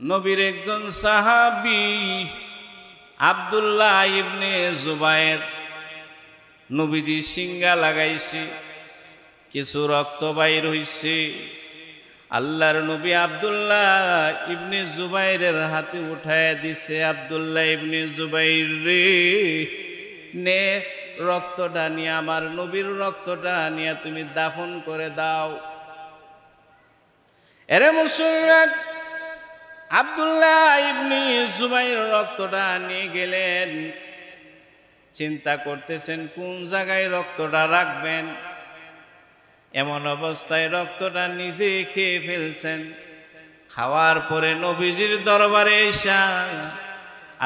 নবীর একজন সাহাবী আব্দুল্লাহ ইবনে জুবায়ের, নবীজি সিঙ্গা লাগাইছে, কিছু রক্ত বাইর হইছে। আল্লাহর নবী আব্দুল্লাহ ইবনে জুবাইরের হাতে উঠায় দিছে, আব্দুল্লাহ ইবনে জুবাইর রে, নে রক্তটা নিয়ে, আমার নবীর রক্তটা নিয়ে তুমি দাফন করে দাও। এরে মুসলমান, আব্দুল্লাহ ইবনে জুবাইর রক্তটা নিয়ে গেলেন। চিন্তা করতেছেন কোন জায়গায় রক্তটা রাখবেন। এমন অবস্থায় রক্তটা নিজে খেয়ে ফেলছেন। খাওয়ার পরে নবীজির দরবারে এসে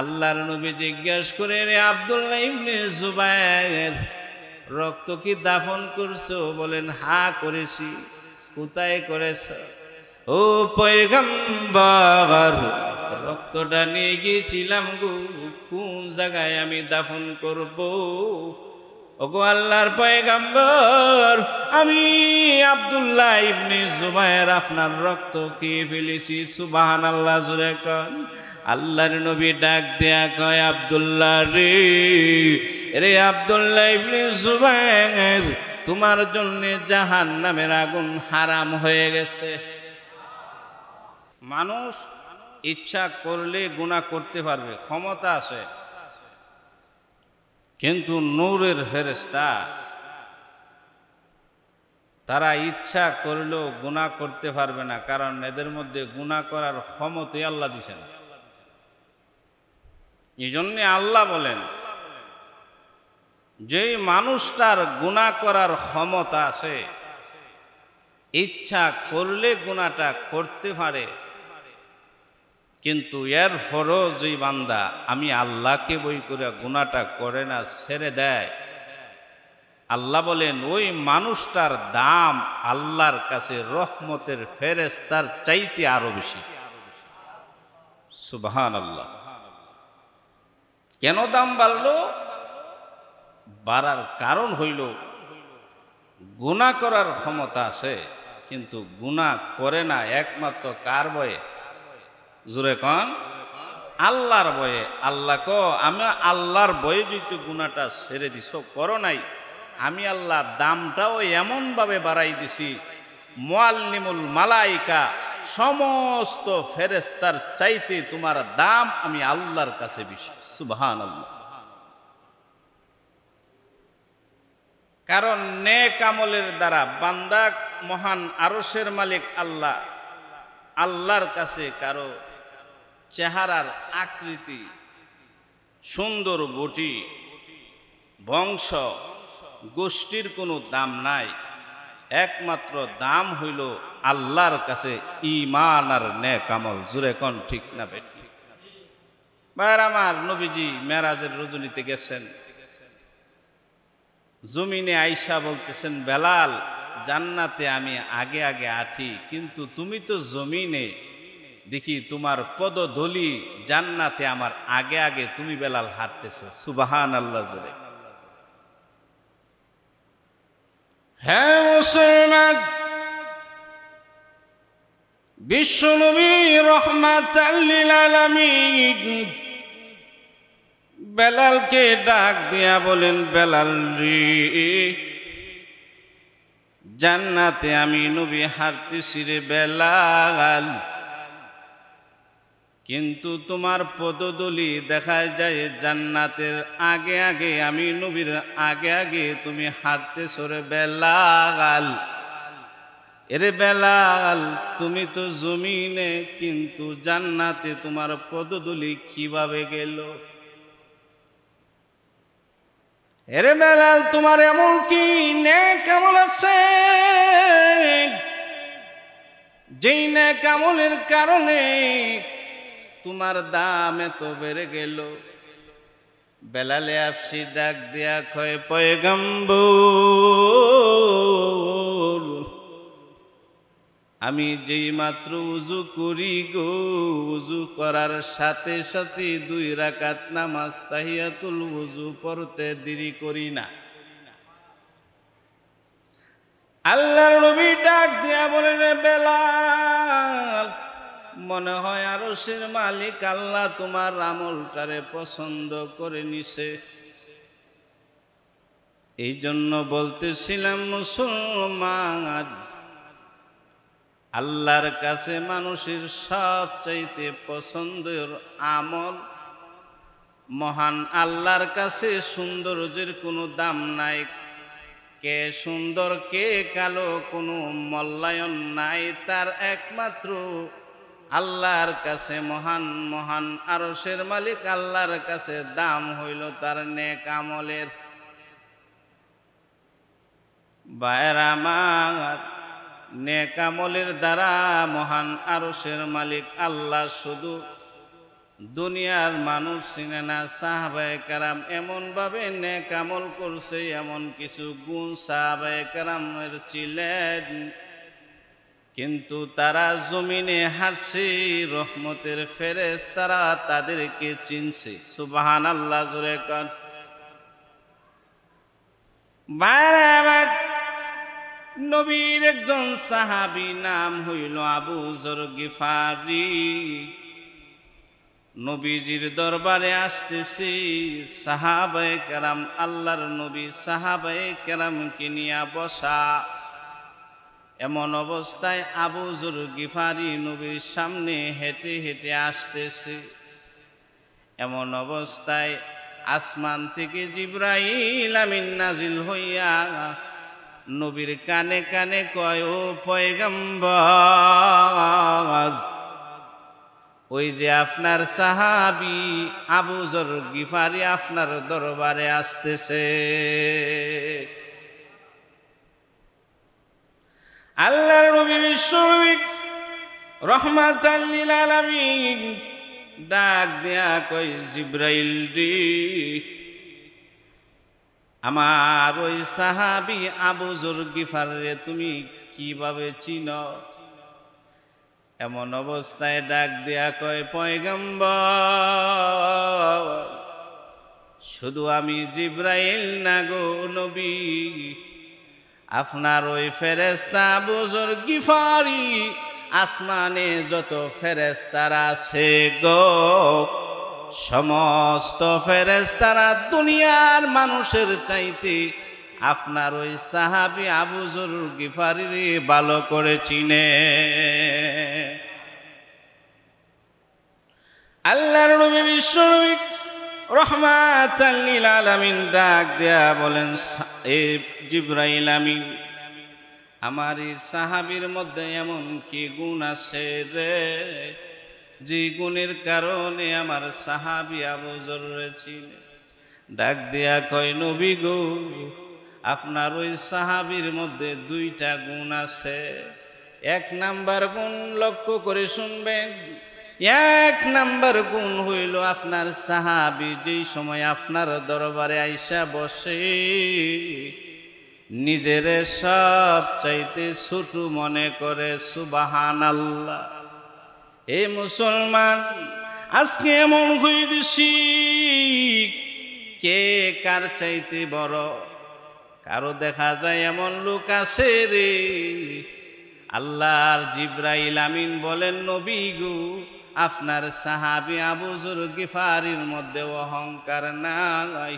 আল্লাহর নবী জিজ্ঞাসা করে, রে আব্দুল্লাহ ইবনে জুবায়ের, রক্ত কি দাফন করছো? বলেন, হা করেছি। কোথায় করেছ? ও পয়গম্বর, রক্তটা নিয়ে গিয়েছিলাম গো, কোন জায়গায় আমি দাফন করব? ওগো আল্লাহর পয়গম্বর, আমি আব্দুল্লাহ ইবনে জুবায়ের আপনার রক্ত খেয়ে ফেলেছি। সুবহানাল্লাহ, জোরে কন। আল্লাহর নবী ডাক দেয়া কয়, আব্দুল্লাহ রে, রে আব্দুল্লাহ ইবনে জুবায়ের, তোমার জন্য জাহান্নামের আগুন হারাম হয়ে গেছে। মানুষ ইচ্ছা করলে গুনাহ করতে পারবে, ক্ষমতা আছে, কিন্তু নূরের ফেরেশতা তারা ইচ্ছা করলেও গুনাহ করতে পারবে না, কারণ এদের মধ্যে গুনাহ করার ক্ষমতাই আল্লাহ দিয়েছেন। এই জন্যে আল্লাহ বলেন, যেই মানুষটার গুনাহ করার ক্ষমতা আছে, ইচ্ছা করলে গুনাহটা করতে পারে, কিন্তু এর পরও যেই বান্দা আমি আল্লাহকে বই করে গুনাহটা করে না, ছেড়ে দেয়, আল্লাহ বলেন ওই মানুষটার দাম আল্লাহর কাছে রহমতের ফেরেশতার চাইতে আরো বেশি। সুবহানাল্লাহ। কেন দাম বাড়লো? বাড়ার কারণ হইল গুনাহ করার ক্ষমতা আছে, কিন্তু গুনাহ করে না একমাত্র কার ভয়ে? জোরে কন, আল্লাহর ভয়ে। আল্লাহ আমি আল্লাহর ভয়ে যদি গুনাহটা ছেড়ে দিছ, করো নাই, আমি আল্লাহ দামটাও এমন ভাবে বাড়াই দিছি, মুআল্লিমুল মালাইকা সমস্ত ফেরেশতার চাইতে তোমার দাম আমি আল্লাহর কাছে বেশি। সুবহানাল্লাহ। কারণ নেক আমলের দ্বারা বান্দা মহান আরশের মালিক আল্লাহ, আল্লাহর কাছে কারো চেহারার আকৃতি, সুন্দর বটি, বংশ, গোষ্ঠীর কোনো দাম নাই। একমাত্র দাম হইল আল্লাহর কাছে ঈমান আর নেক আমল। জোরে কোন ঠিক না বেটি? ভাইরা আমার, নবীজি মেরাজের রজনীতে গেছেন, জমিনে আইসা বলতেছেন, বেলাল, জান্নাতে আমি আগে আগে আছি, কিন্তু তুমি তো জমিনে, দেখি তোমার পদধূলি জান্নাতে আমার আগে আগে তুমি বেলাল হাঁটতেছো। সুবহানাল্লাহ, জোরে। হ্যাঁ মুসলমান, বিশ্বনবী রাহমাতাল লিল আলামিন বেলালকে ডাক দিয়া বলেন, বেলাল রে, জান্নাতে আমি নবী হাঁটতেছি রে বেলাল, কিন্তু তোমার পদধূলি দেখা যায় জান্নাতের আগে আগে, আমি নবীর আগে আগে তুমি হাঁটতেছো রে বেলাল। এরে বেলাল, তুমি তো জমিনে, কিন্তু জান্নাতে তোমার পদধূলি কিভাবে গেল? এরে বেলাল, তোমার এমন কি নেক আমল আছে যেই নেক আমলের কারণে তোমার দাম এত বেড়ে গেল? বেলালে আফসি ডাক দিয়া কয়, পয়গম্বর, আমি যেই মাত্র উজু করি গো, উজু করার সাথে সাথে 2 রাকাত নামাজ তাহিয়াতুল উজু পড়তে দেরি করি না। আল্লাহর নবী ডাক দিয়া বলেন, বেলাল, মনে হয় আরশের মালিক আল্লাহ তোমার আমলটারে পছন্দ করে নিছে। এই জন্য বলতেছিলাম মুসলমান, আল্লাহর কাছে মানুষের সবচাইতে পছন্দের আমল, মহান আল্লাহর কাছে সৌন্দর্যের কোনো দাম নাই। কে সুন্দর কে কালো কোনো মূল্যায়ন নাই, তার একমাত্র আল্লাহর কাছে মহান মহান আরশের মালিক আল্লাহর কাছে দাম হইল তার নেক আমলের। ভাইরা আমার, নেক আমলের দ্বারা মহান আরশের মালিক আল্লাহ শুধু দুনিয়ার মানুষ চিনে না, সাহাবায়ে কেরাম এমন ভাবে নেক আমল করছে, এমন কিছু গুণ সাহাবায়ে কেরামের ছিলেন, কিন্তু তারা জমিনে হারছে, রহমতের ফেরেশতারা তাদেরকে চিনছে। সুবহানাল্লাহ জোরে কর। বারবার নবীর একজন সাহাবী নাম হইল আবু যর গিফারি। নবীজির দরবারে আসতেছি সাহাবায়ে কেরাম, আল্লাহর নবী সাহাবায়ে কেরামকে নিয়ে বসা। এমন অবস্থায় আবু যর গিফারি নবীর সামনে হেঁটে হেঁটে আসতেছে। এমন অবস্থায় আসমান থেকে জিবরাইল আমিন নাজিল হইয়া নবীর কানে কানে কয়, ও পয়গম্বর, ওই যে আপনার সাহাবী আবু যর গিফারি আপনার দরবারে আসতেছে। আল্লাহর নবী বিশ্বনবী রহমাতাল লিল আলামিন ডাক দেয়া কই, জিবরাইল রে, আমার ওই সাহাবী আবু যর গিফারে তুমি কিভাবে চিনো? এমন অবস্থায় ডাক দেয়া কয়, পয়গম্বর, শুধু আমি জিবরাইল না গো নবী, আপনার ওই ফেরেশতা আবু যর গিফারি আসমানে যত ফেরেশতারা আছে গো, সমস্ত ফেরেশতারা দুনিয়ার মানুষের চাইতে আপনার ওই সাহাবী আবু যর গিফারি ভালো করে চিনে। আল্লাহর নবী বিশ্বনবী রহমাতাল লিল আলামিন ডাক দেয়া বলেন, এ জিবরাইল আমিন, আমার এই সাহাবীর মধ্যে এমন কি গুণ আছে রে, যে গুণের কারণে আমার সাহাবী আবু যর চিনে? ডাক দেয়া কয়, নবী গো, আপনার ওই সাহাবীর মধ্যে দুইটা গুণ আছে। এক নাম্বার গুণ লক্ষ্য করে শুনবেন, এক নাম্বার গুণ হইল আপনার সাহাবী যেই সময় আপনার দরবারে আইসা বসে নিজেরে সব চাইতে ছোট মনে করে। সুবহানাল্লাহ। এ মুসলমান, আজকে এমন হয়ে গেছি, কে কার চাইতে বড়? কারো দেখা যায় এমন লোক আছে রে, আল্লাহর জিবরাইল আমিন বলেন, নবী গো, আপনার সাহাবী আবু যর গিফারির মধ্যে অহংকার নাই,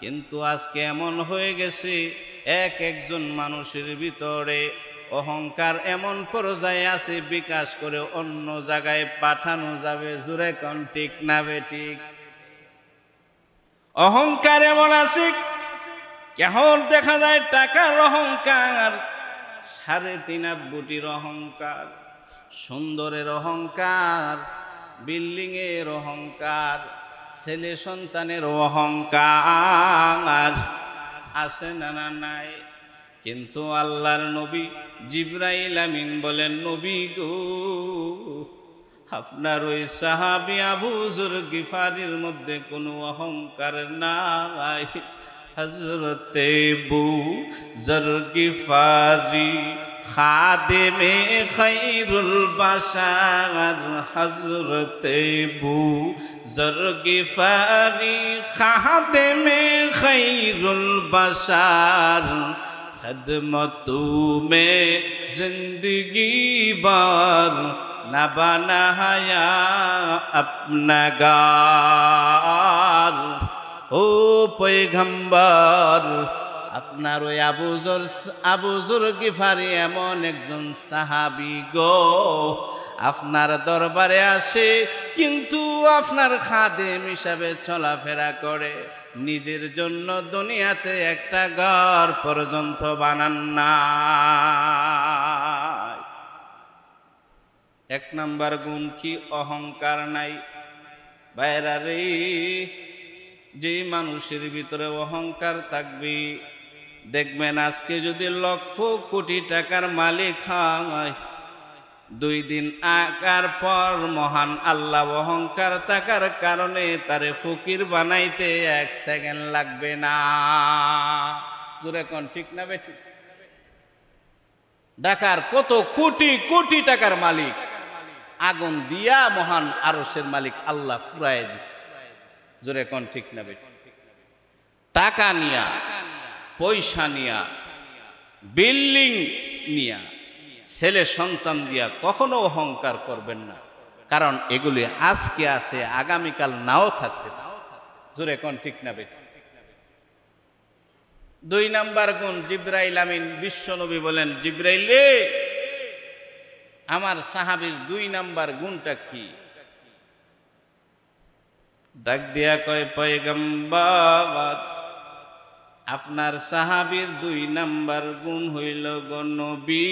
কিন্তু আজকে এমন হয়ে গেছে একজন মানুষের ভিতরে অহংকার এমন পর্যায়ে আছে, বিকাশ করে অন্য জায়গায় পাঠানো যাবে। জোরে কোন ঠিক না বেঠিক? অহংকার এমন আছে, কেমন দেখা যায় টাকার অহংকার, 3.5 কোটির অহংকার, সুন্দরের অহংকার, বিল্ডিং এর অহংকার, ছেলে সন্তানের অহংকার আছে না না নাই? কিন্তু আল্লাহর নবী জিবরাইল আমিন বলেন, নবী গো, আপনার ওই সাহাবী আবু যর গিফারির মধ্যে কোনো অহংকার নাই। হযরতে আবু যর গিফারি খাদেমে খায়রুল বাশার, হযরতে আবু যর গিফারি খাদেমে খায়রুল বাশার, खदमतों में जिंदगी बार না বানায়া আপনা গার। ও পয়গম্বর, আপনার ওই আবু যর গিফারি এমন একজন সাহাবী গো, আপনার দরবারে আসে কিন্তু আপনার খাদেম হিসাবে চলাফেরা করে, নিজের জন্য দুনিয়াতে একটা ঘর পর্যন্ত বানান না। এক নাম্বার গুণ কি? অহংকার নাই। বাইরা রে, যে মানুষের ভিতরে অহংকার থাকবে, দেখবেন আজকে যদি লক্ষ কোটি টাকার মালিক হয়, 2 দিন আগার পর মহান আল্লাহ অহংকার থাকার কারণে তারে ফকির বানাইতে 1 সেকেন্ড লাগবে না। জোরে কোন ঠিক না বেঠি? ঢাকার কত কোটি কোটি টাকার মালিক আগুন দিয়া মহান আরশের মালিক আল্লাহ পুরাই দিছে। জোরে কোন ঠিক না বেঠি? টাকা নিয়া, পয়সা নিয়া, বিল্ডিং নিয়া, ছেলে সন্তান দিয়া কখনো অহংকার করবেন না, কারণ এগুলি আজকে আছে, আগামীকাল নাও থাকতে পারে। জোরে কোন ঠিক না বেঠি? 2 নাম্বার গুণ, জিব্রাইল আমিন বিশ্বনবী বলেন, জিব্রাইল রে, আমার সাহাবীর 2 নাম্বার গুণটা কি? ডাক দিয়া কয়, পয়গম্বর, আপনার সাহাবীর 2 নাম্বার গুণ হইল গো নবী,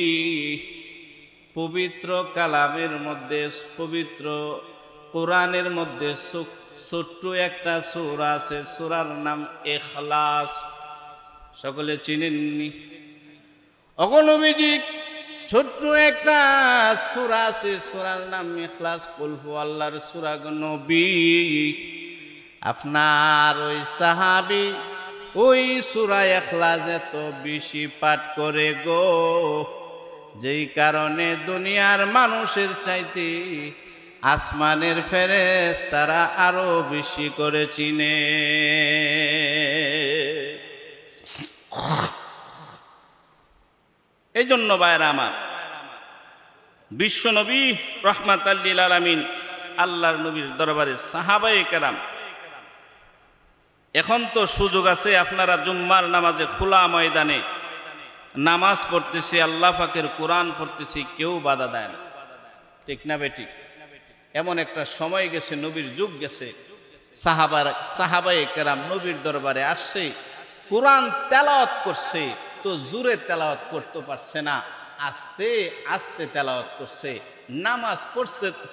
পবিত্র কালামের মধ্যে, পবিত্র কোরআনের মধ্যে ছোট্ট একটা সূরা আছে, সূরার নাম ইখলাস। সকলে চিনেননি? ওগো নবীজি, ছোট্ট একটা সূরা আছে, সূরার নাম ইখলাস, কুল হুয়াল্লাহর সূরা গো নবী। আপনার ওই সাহাবী ওই সূরা ইখলাস এত বেশি পাঠ করে গো, যেই কারণে দুনিয়ার মানুষের চাইতে আসমানের ফেরেশতারা আরো বেশি করে চিনে। এই জন্য ভাইরা আমার, বিশ্বনবী রাহমাতাল লিল আলামিন আল্লাহর নবীর দরবারে সাহাবায়ে কেরাম, এখন তো সুযোগ আছে, আপনারা জুম্মার নামাজে খোলা ময়দানে নামাজ পড়তেছি, আল্লাহ পাকের কোরআন পড়তেছি, কেউ বাধা দেয় না, ঠিক না বেঠিক? এমন একটা সময় গেছে, নবীর যুগ গেছে, সাহাবায়ে কেরাম নবীর দরবারে আসছে, কোরআন তেলাওয়াত করছে, তো জোরে তেলাওয়াত করতে পারছে না, আস্তে আস্তে তেলাওয়াত করছে। নামাজ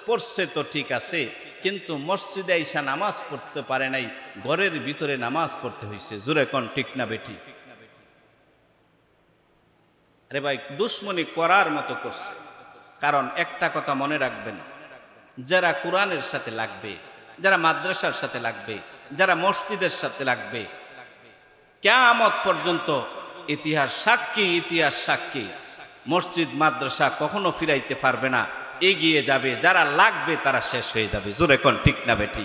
পড়ছে তো ঠিক আছে, কিন্তু মসজিদে আইসা নামাজ পড়তে পারে নাই, ঘরের ভিতরে নামাজ পড়তে হয়েছে। জোরে কোন ঠিক না বেঠি? আরে ভাই, দুশ্মনী করার মতো করছে। কারণ একটা কথা মনে রাখবেন, যারা কোরআনের সাথে লাগবে, যারা মাদ্রাসার সাথে লাগবে, যারা মসজিদের সাথে লাগবে, কিয়ামত পর্যন্ত ইতিহাস সাক্ষী, মসজিদ মাদ্রাসা কখনো ফিরাইতে পারবে না, এগিয়ে যাবে। যারা লাগবে তারা শেষ হয়ে যাবে। জোরে কোন ঠিক না বেঠি?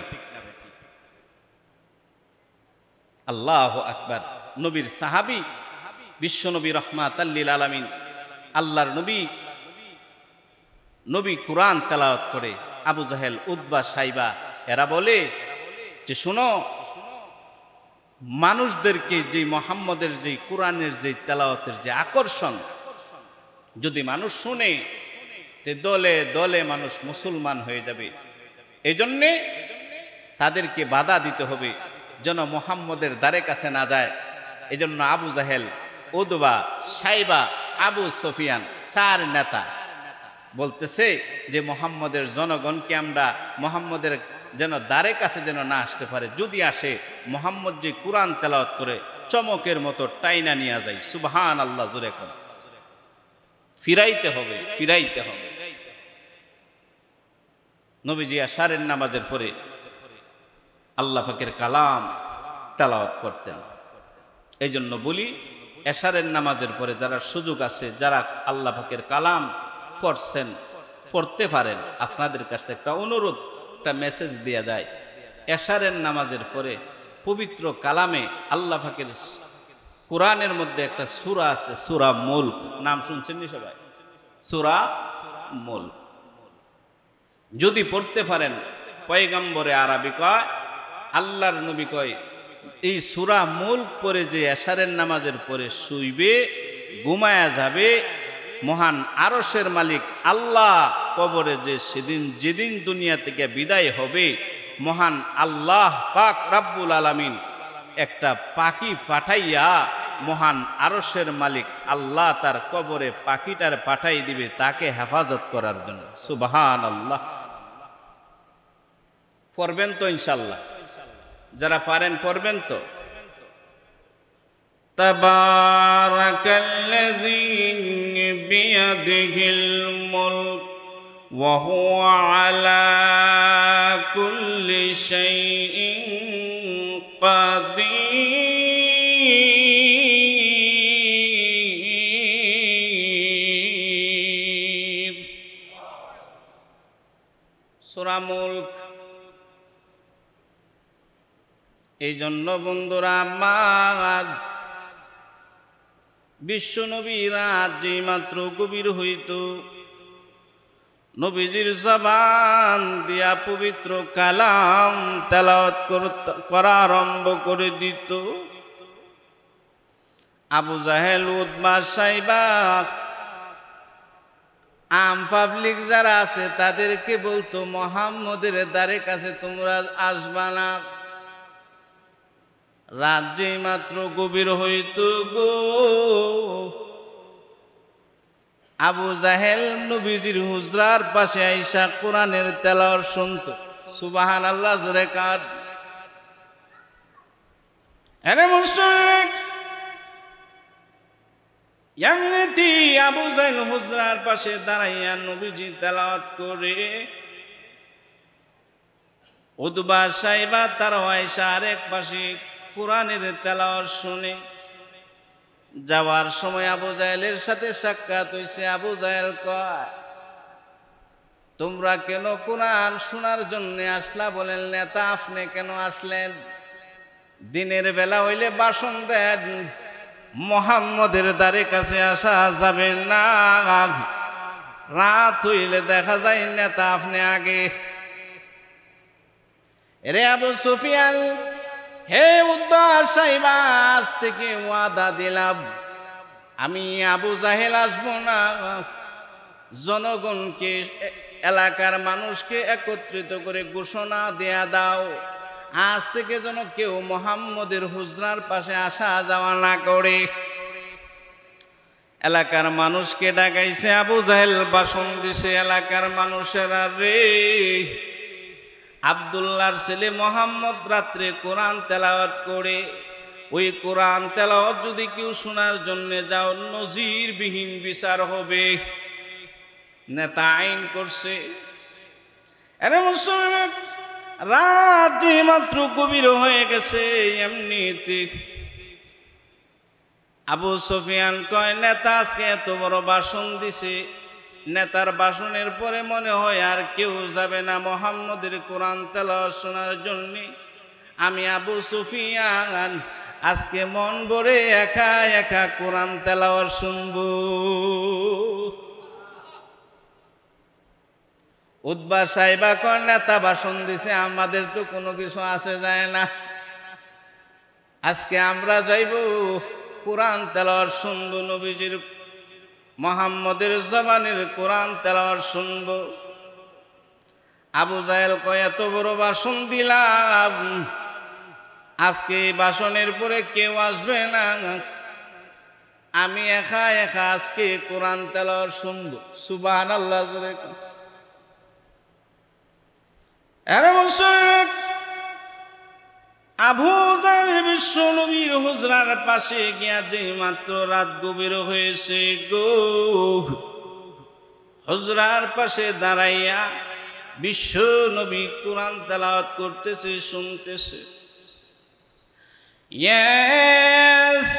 আল্লাহু আকবার। নবীর সাহাবী বিশ্বনবী রাহমাতাল লিল আলামিন আল্লাহর নবী কোরআন তেলাওয়াত করে, আবু জাহেল, উতবা, সাইবা এরা বলে যে, শুনো, মানুষদেরকে যে মুহাম্মদের যে কোরআনের যে তেলাওয়াতের যে আকর্ষণ যদি মানুষ শুনে, তে দলে দলে মানুষ মুসলমান হয়ে যাবে। এই জন্যে তাদেরকে বাধা দিতে হবে যেন মুহাম্মদের দ্বারে কাছে না যায়। এই জন্য আবু জাহেল, উতবা, সাইবা, আবু সুফিয়ান 4 নেতা বলতেছে যে মুহাম্মদের জনগণকে আমরা মুহাম্মদের যেন দ্বারে কাছে যেন না আসতে পারে, যদি আসে মুহাম্মদ যে কোরআন তেলাওয়াত করে চমকের মতো টাইনা নিয়ে যায়। সুবহানাল্লাহ। জোরে কোন। ফিরাইতে হবে। নবীজি আশারের নামাজের পরে আল্লাহ পাকের কালাম তেলাওয়াত করতেন। এই জন্য বলি, এশারের নামাজের পরে যারা সুযোগ আছে, যারা আল্লাহ পাকের কালাম পড়ছেন, পড়তে পারেন, আপনাদের কাছে একটা অনুরোধ, একটা মেসেজ দেয়া যায়। এশারের নামাজের পরে পবিত্র কালামে আল্লাহ পাকের কোরআনের মধ্যে একটা সূরা আছে, সূরা মুলক। নাম শুনছেন নি সবাই? সূরা মুলক। যদি পড়তে পারেন, পয়গম্বরে আরবি কয়, আল্লাহর নবী কয়, এই সূরা মুলক পড়ে যে এশারের নামাজের পরে শুইবে, ঘুমায়া যাবে, মহান আরশের মালিক আল্লাহ কবরে যে যেদিন দুনিয়া থেকে বিদায় হবে, মহান আল্লাহ পাক রাব্বুল আলামিন একটা পাখি পাঠাইয়া, মহান আরশের মালিক আল্লাহ তার কবরে পাখিটার পাঠাই দিবে তাকে হেফাজত করার জন্য। সুবহানাল্লাহ। পড়বেন তো ইনশাআল্লাহ? যারা পারেন পড়বেন তো? তাবারাকাল্লাযী বিয়াদিহিল মুলক ওয়া হুয়া আলা কুল্লি শাইইন কাদির। সূরা মুলক। এই জন্য বন্ধুরা আমার, বিশ্ব নবীর রাত যেই মাত্র গভীর হইত, নবীজির জবান দিয়া পবিত্র কালাম তেলাওয়াত করা আরম্ভ করে দিত। আবু জাহেল, উতবা, সাইবা, আম পাবলিক যারা আছে তাদেরকে বলতো, মুহাম্মদের দ্বারের কাছে তোমরা আসবা না। রাত যেই মাত্র গভীর হইত গো, আবু জাহেল নবীজির হুজরার পাশে আইসা কোরআনের তেলাওয়াত শুনত। সুবহানাল্লাহ, জোরে কার। আরে মুশরিক, এমনিতে আবু জাহেল হুজরার পাশে দাঁড়াইয়া নবীজি তেলাওয়াত করে, উতবা, সাইবা তারাও আইসা আরেক পাশে কোরআনের তেলাওয়াত শুনে। যাওয়ার সময় আবু জাহেলের সাথে সাক্ষাৎ হইছে। আবু জাহেল কয়, তোমরা কেন কোরআন শোনার জন্য আসলা? বলেন, নেতা আপনি কেন আসলেন? দিনের বেলা হইলে ভাষণ দেন, মুহাম্মদের দ্বারের কাছে আসা যাবে না। রাত হইলে দেখা যায় নেতা আপনি আগে। রে আবু সুফিয়ান, হে উতবা, সাইবা, আজ থেকে ওয়াদা দিলাম আমি আবু জাহেল আসবো না। জনগণকে, এলাকার মানুষকে একত্রিত করে ঘোষণা দেয়া দাও, আজ থেকে যেন কেউ মুহাম্মদের হুজরার পাশে আসা যাওয়া না করে। এলাকার মানুষকে ডাকাইছে, আবু জাহেল ভাষণ দিছে। এলাকার মানুষেরা, রে আব্দুল্লাহর ছেলে মুহাম্মদ রাত্রে কোরআন তেলাওয়াত করে, ওই কোরআন তেলাওয়াত যদি কেউ শোনার জন্য যাও, নজিরবিহীন বিচার হবে। নেতা আইন করছে। আরে মুসলমান, রাত মাত্র গভীর হয়ে গেছে, এমনিতে আবু সুফিয়ান কয়, নেতা আজকে এত বড় ভাষণ দিছে, নেতার ভাষণের পরে মনে হয় আর কেউ যাবে না মুহাম্মদের কোরআন তেলাওয়াত শোনার জন্য। আমি আবু সুফিয়ান আজকে মন ভরে একা একা কোরআন তেলাওয়াত শুনব। উতবা, সাইবা কয়, নেতা ভাষণ দিছে, আমাদের তো কোনো কিছু আসে যায় না। আজকে আমরা যাইব কোরআন তেলাওয়াত শুনব, নবীজির মুহাম্মদের জবানের কোরআন তেলাওয়াত শুনব। আবু জাহেল কয়, এত বড় ভাষণ দিলাম, আজকে এই ভাষণের পরে কেউ আসবে না, আমি একা একা আজকে কোরআন তেলাওয়াত শুনব। সুবহানাল্লাহ, জোরে। আরে মুশরিক, আবু জাহেল বিশ্ব নবীর হুজরার পাশে গিয়া যে মাত্র রাত গভীর হয়েছে গো, হুজরার পাশে দাঁড়াইয়া বিশ্ব নবী কোরআন তেলাওয়াত করতেছে, শুনতেছে। ইয়াসিন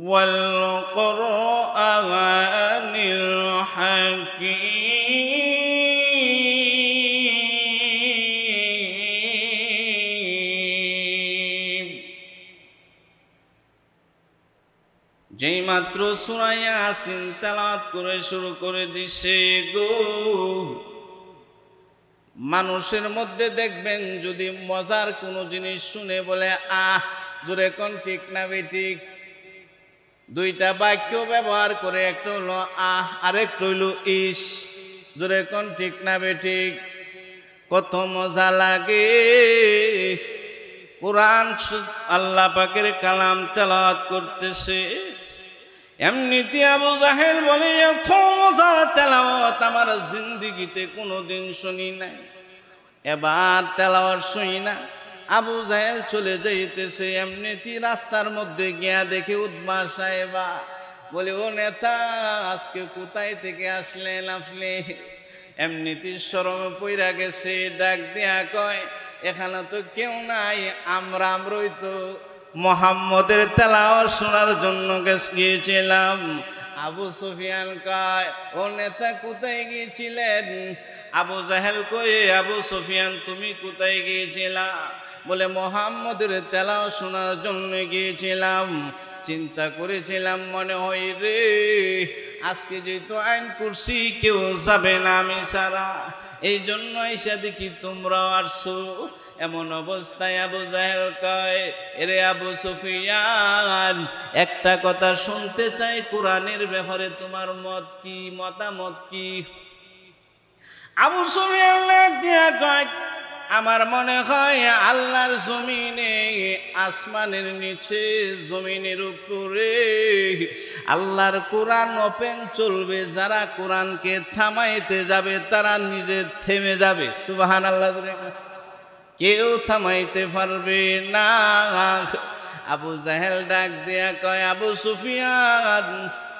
ওয়াল কুরআনিল হাকীম। যেই মাত্র সূরা ইয়াসিন তেলাওয়াত করে শুরু করে দিছে গো, মানুষের মধ্যে দেখবেন যদি মজার কোনো জিনিস শুনে বলে আহ, জোরে কোন ঠিক না বেঠিক? দুইটা বাক্য ব্যবহার করে, একটা হলো আহ, আরেকটা হইল ইস। জোরে কোন ঠিক না বেঠিক? কত মজা লাগে কোরআন আল্লাহ পাকের কালাম তেলাওয়াত করতেছে। এমনিতে আবু জাহেল বলে এত মজার তেলাওয়াত আমার জিন্দিগিতে কোনোদিন শুনি নাই, এবার তেলাওয়াত শুনি না। আবু জাহেল চলে যাইতেছে, এমনিতে রাস্তার মধ্যে গিয়া দেখে উদ্মা সাহেবা বলে, ও নেতা আজকে কোথায় থেকে আসলেন আপনি? এমনিতে শরমে পইরা গেছে, ডাক দিয়া কয়, এখানে তো কেউ নাই, আমরাই তো মুহাম্মদের তেলাওয়াত শোনার জন্য গিয়েছিলাম। আবু সুফিয়ান কয়, ও নেতা কোথায় গিয়েছিলেন? আবু জাহেল কয়ে, আবু সুফিয়ান তুমি কোথায় গিয়েছিলা? বলে মুহাম্মদের তেলাওয়াত শোনার জন্য গিয়েছিলাম। চিন্তা করেছিলাম মনে হয় রে আজকে যেহেতু আইন করছি কেউ যাবে না আমি ছাড়া, এই জন্য এসে দেখি তোমরাও আসছো। এমন অবস্থায় আবু জাহেল কয়, এরে আবু সুফিয়ান একটা কথা শুনতে চাই, কোরআনের ব্যাপারে তোমার মত কি, মতামত কি? আবু সুফিয়ান দিয়া কয়, আমার মনে হয় আল্লাহর জমিনে, আসমানের নিচে, জমিনের উপরে আল্লাহর কোরআন ওপেন চলবে। যারা কোরআনকে থামাইতে যাবে তারা নিজে থেমে যাবে। সুবহানাল্লাহ, কেউ থামাইতে পারবে না। আবু জাহেল ডাক দিয়া কয়, আবু সুফিয়ান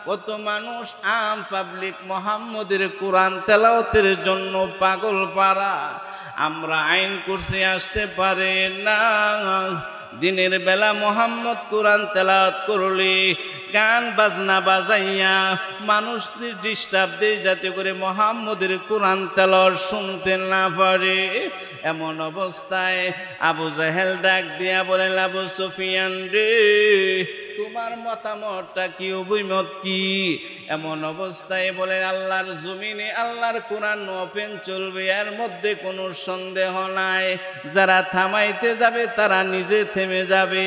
কত মানুষ আম পাবলিক মুহাম্মদের কোরআন তেলাওয়াতের জন্য পাগল পারা, আমরা আইন করছি আসতে পারে না। দিনের বেলা মুহাম্মদ কোরআন তেলাওয়াত করলে গান বাজনা বাজাইয়া মানুষ ডিস্টার্ব দেয় যাতে করে মুহাম্মদের কোরআন তেলাওয়াত শুনতে না পারে। এমন অবস্থায় আবু জাহেল ডাক দিয়া বলেন, আবু সুফিয়ান রে তোমার মতামতটা কি, অভিমত কি? এমন অবস্থায় বলেন, আল্লাহর জমিনে আল্লাহর কোরআন ওপেন চলবে, এর মধ্যে কোনো সন্দেহ নাই। যারা থামাইতে যাবে তারা নিজে থেমে যাবে।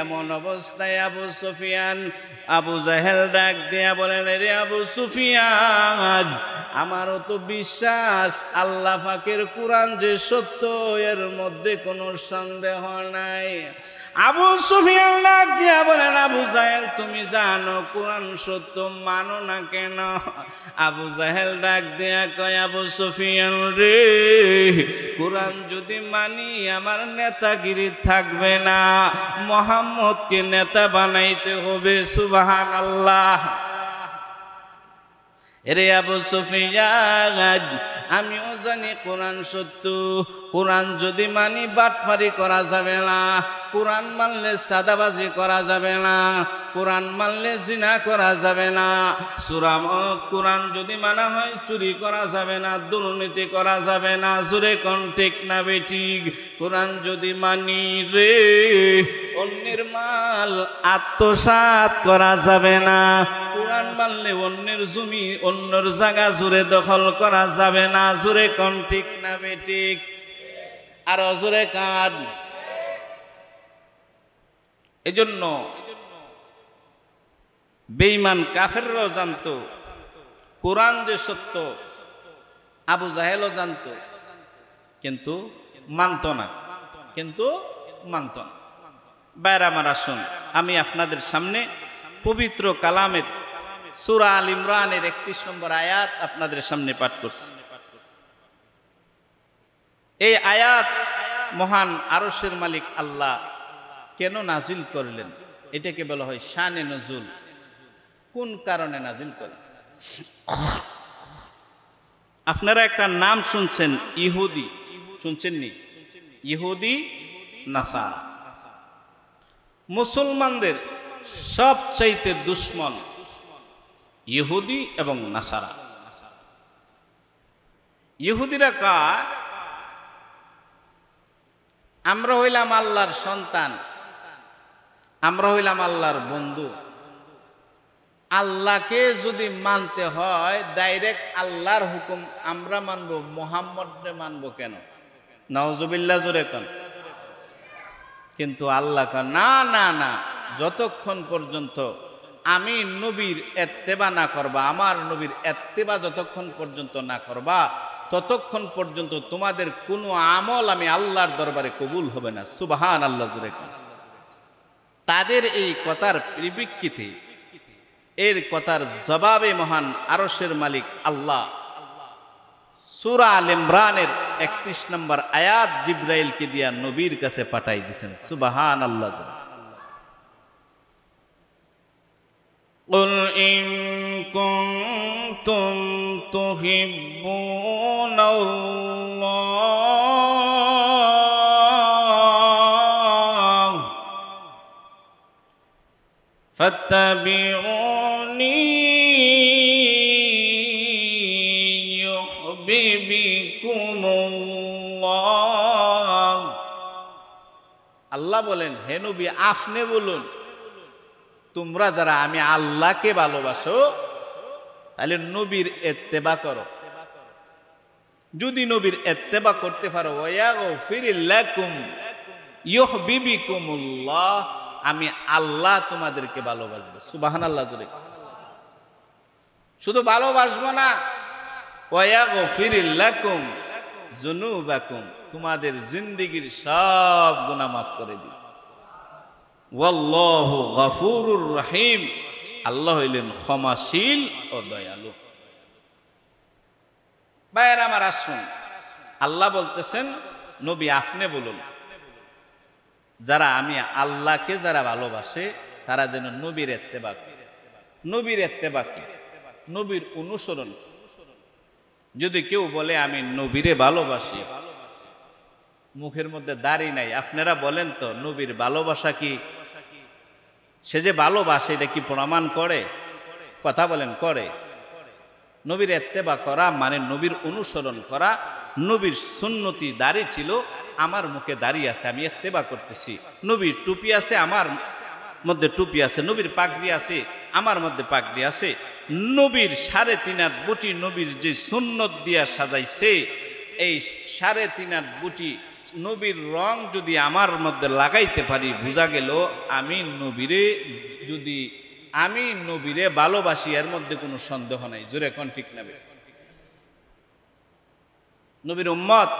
এমন অবস্থায় আবু সুফিয়ান, আবু জাহেল ডাক দিয়া বলেন, রে আবু সুফিয়ান আমারও তো বিশ্বাস আল্লাহ পাকের কোরআন যে সত্য, এর মধ্যে কোনো সন্দেহ নাই। আবু সুফিয়ান ডাক দিয়া বলেন, আবু জাহেল তুমি জানো কোরআন সত্য, মানো না কেন? আবু জাহেল ডাক দিয়া কয়, আবু সুফিয়ান রে কোরআন যদি মানি আমার নেতাগিরি থাকবে না, মুহাম্মদকে নেতা বানাইতে হবে। সুবহানাল্লাহ। রে আবু সুফিয়ান আমিও জানি কোরআন সত্য, কোরআন যদি মানি বাটফারি করা যাবে না, কোরআন মানলে সাদাবাজি করা যাবে না, কোরআন মানলে জিনা করা যাবে না, কোরআন যদি মানা হয় চুরি করা যাবে না, দুর্নীতি করা যাবে না। জোরে কোন ঠিক না বেঠিক? কোরআন যদি মানি রে অন্যের মাল আত্মসাৎ করা যাবে না, কোরআন মানলে অন্যের জমি অন্যর জায়গা জুড়ে দখল করা যাবে না। জোরে কোন ঠিক না বেঠিক? আর জোরে কান। এজন্য বেঈমান কাফেররাও জানতো কোরআন যে সত্য, আবু জাহেলও জানতো, কিন্তু মানত না, মানত না। বাইরে আমার আসুন, আমি আপনাদের সামনে পবিত্র কালামের সূরা আল ইমরানের 31 নম্বর আয়াত আপনাদের সামনে পাঠ করছি। এই আয়াত মহান আরশের মালিক আল্লাহ কেন নাজিল করলেন, এটাকে বলা হয় শানে নজুল। কোন কারণে নাজিল করেন? আপনারা একটা নাম শুনছেন, ইহুদি, শুনছেননি? ইহুদি নাসারা মুসলমানদের সবচাইতে দুশ্মন ইহুদি এবং নাসারা। ইহুদিরা কার? আমরা হইলাম আল্লাহর সন্তান, আমরা হইলাম আল্লাহর বন্ধু, আল্লাহকে যদি মানতে হয় ডাইরেক্ট আল্লাহর হুকুম আমরা মানব, মুহাম্মদকে মানব কেন? নাউজুবিল্লাহ, জোরে কোন। কিন্তু আল্লাহ কন না না না, যতক্ষণ পর্যন্ত আমি নবীর ইত্তেবা না করবা, আমার নবীর ইত্তেবা যতক্ষণ পর্যন্ত না করবা, ততক্ষণ পর্যন্ত তোমাদের কোনো আমল আমি আল্লাহর দরবারে কবুল হবে না। সুবহানাল্লাহ, জোরে কোন। তাদের এই কথার পরিপ্রেক্ষিতে, এর কথার জবাবে মহান আরশের মালিক আল্লাহ সূরা আল ইমরানের 31 নম্বর আয়াত জিবরাইলকে দিয়া নবীর কাছে পাঠাই দিয়েছেন। সুবহানাল্লাহ। কুল ইন কুনতুম তুহিব্বুনাল্লাহ ফাত্তাবিউনি ইউহিব্বুকুমুল্লাহ। আল্লাহ বলেন, হে নবী আপনি বলুন, তোমরা যারা আমি আল্লাহকে ভালোবাসো তাহলে নবীর ইত্তেবা করো। যদি নবীর ইত্তেবা করতে পারো, ওয়াগফির লাকুম ইউহিব্বুকুমুল্লাহ, আমি আল্লাহ তোমাদেরকে ভালোবাসবো। সুবহানাল্লাহ, জোরে। শুধু ভালোবাসবো না, ওয়াগফির লাকুম যুনুবাকুম, তোমাদের জিন্দেগীর সব গুনাহ মাফ করে দিই। ওয়াল্লাহু গফুরুর রহিম, আল্লাহ হইলেন ক্ষমাশীল ও দয়ালু। ভাইয়েরা আমার, আসুন, আল্লাহ বলতেছেন নবী আপনি বলুন, যারা আমি আল্লাহকে যারা ভালোবাসে তারা যেন নবীর ইত্তেবা করে। নবীর ইত্তেবা কি? নবীর অনুসরণ। যদি কেউ বলে আমি নবীরে ভালোবাসি, মুখের মধ্যে দাড়ি নাই, আপনারা বলেন তো নবীর ভালোবাসা কি? সে যে ভালোবাসে এটা কি প্রমাণ করে? কথা বলেন, করে? নবীর ইত্তেবা করা মানে নবীর অনুসরণ করা। নবীর সুন্নতি দাড়ি ছিল, আমার মুখে দাড়ি আছে, আমি ইত্তেবা করতেছি। নবীর টুপি আছে, আমার মধ্যে টুপি আছে। নবীর পাগড়ি আছে, আমার মধ্যে পাগড়ি আছে। নবীর 3.5 হাত বুটি নবীর যে সুন্নত দিয়া সাজাইছে, এই 3.5 হাত বুটি নবীর রং যদি আমার মধ্যে লাগাইতে পারি, বোঝা গেল আমি নবীরে ভালোবাসি, এর মধ্যে কোনো সন্দেহ নাই। জোরে কোন ঠিক না? নবীর উম্মত